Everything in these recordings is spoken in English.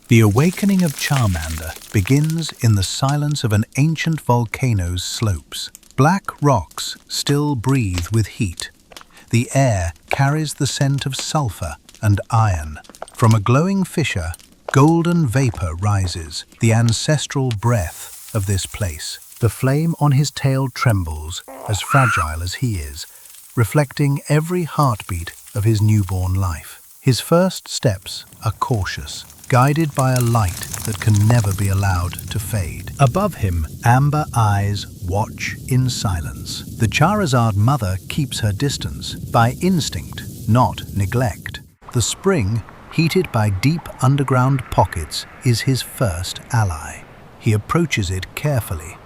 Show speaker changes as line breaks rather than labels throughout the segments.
The awakening of Charmander begins in the silence of an ancient volcano's slopes. Black rocks still breathe with heat. The air carries the scent of sulfur and iron. From a glowing fissure, golden vapor rises, the ancestral breath of this place. The flame on his tail trembles, as fragile as he is, reflecting every heartbeat of his newborn life. His first steps are cautious, guided by a light that can never be allowed to fade. Above him, amber eyes watch in silence. The Charizard mother keeps her distance by instinct, not neglect. The spring, heated by deep underground pockets, is his first ally. He approaches it carefully.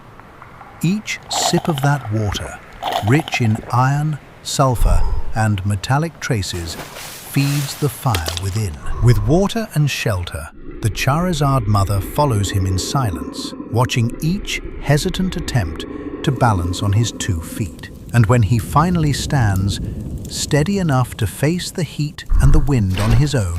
Each sip of that water, rich in iron, sulfur, and metallic traces, feeds the fire within. With water and shelter, the Charizard mother follows him in silence, watching each hesitant attempt to balance on his 2 feet. And when he finally stands, steady enough to face the heat and the wind on his own,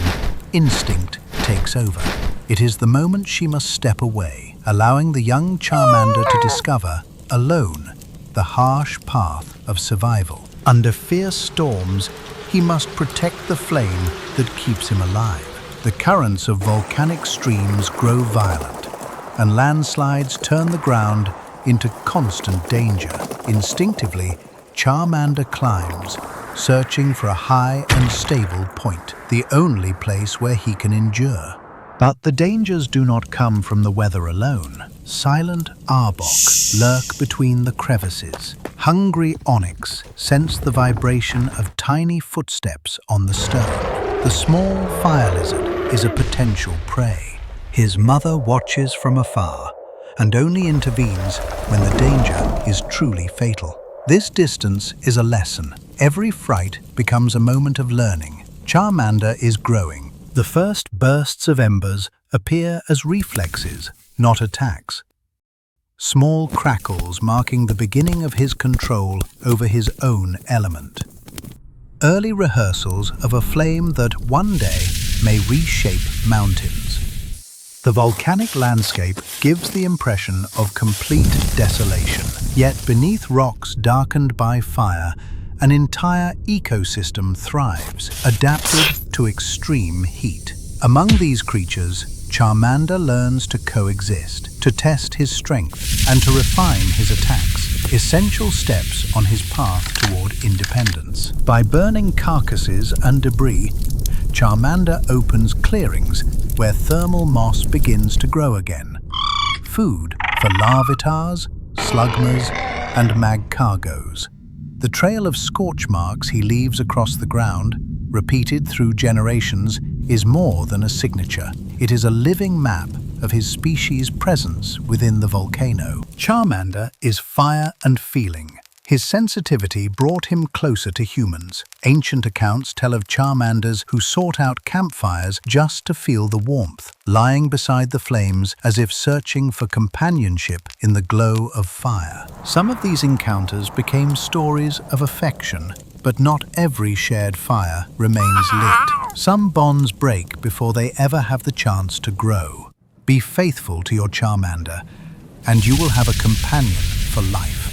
instinct takes over. It is the moment she must step away, allowing the young Charmander to discover, alone, the harsh path of survival. Under fierce storms, he must protect the flame that keeps him alive. The currents of volcanic streams grow violent, and landslides turn the ground into constant danger. Instinctively, Charmander climbs, searching for a high and stable point, the only place where he can endure. But the dangers do not come from the weather alone. Silent Arbok lurk between the crevices. Hungry Onyx sense the vibration of tiny footsteps on the stone. The small fire lizard is a potential prey. His mother watches from afar and only intervenes when the danger is truly fatal. This distance is a lesson. Every fright becomes a moment of learning. Charmander is growing. The first bursts of embers appear as reflexes, not attacks. Small crackles marking the beginning of his control over his own element. Early rehearsals of a flame that one day may reshape mountains. The volcanic landscape gives the impression of complete desolation. Yet beneath rocks darkened by fire, an entire ecosystem thrives, adapted to extreme heat. Among these creatures, Charmander learns to coexist, to test his strength, and to refine his attacks, essential steps on his path toward independence. By burning carcasses and debris, Charmander opens clearings where thermal moss begins to grow again. Food for larvitars, slugmas, and magcargos. The trail of scorch marks he leaves across the ground, repeated through generations, is more than a signature. It is a living map of his species' presence within the volcano. Charmander is fire and feeling. His sensitivity brought him closer to humans. Ancient accounts tell of Charmanders who sought out campfires just to feel the warmth, lying beside the flames as if searching for companionship in the glow of fire. Some of these encounters became stories of affection, but not every shared fire remains lit. Some bonds break before they ever have the chance to grow. Be faithful to your Charmander, and you will have a companion for life.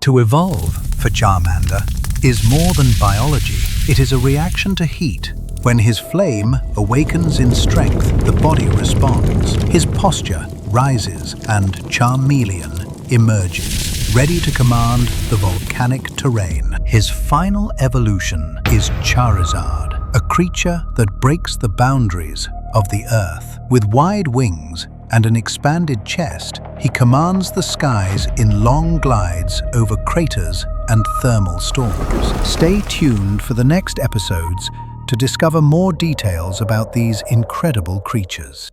To evolve, for Charmander, is more than biology. It is a reaction to heat. When his flame awakens in strength, the body responds. His posture rises and Charmeleon emerges, ready to command the volcanic terrain. His final evolution is Charizard, a creature that breaks the boundaries of the earth. With wide wings and an expanded chest, he commands the skies in long glides over craters and thermal storms. Stay tuned for the next episodes to discover more details about these incredible creatures.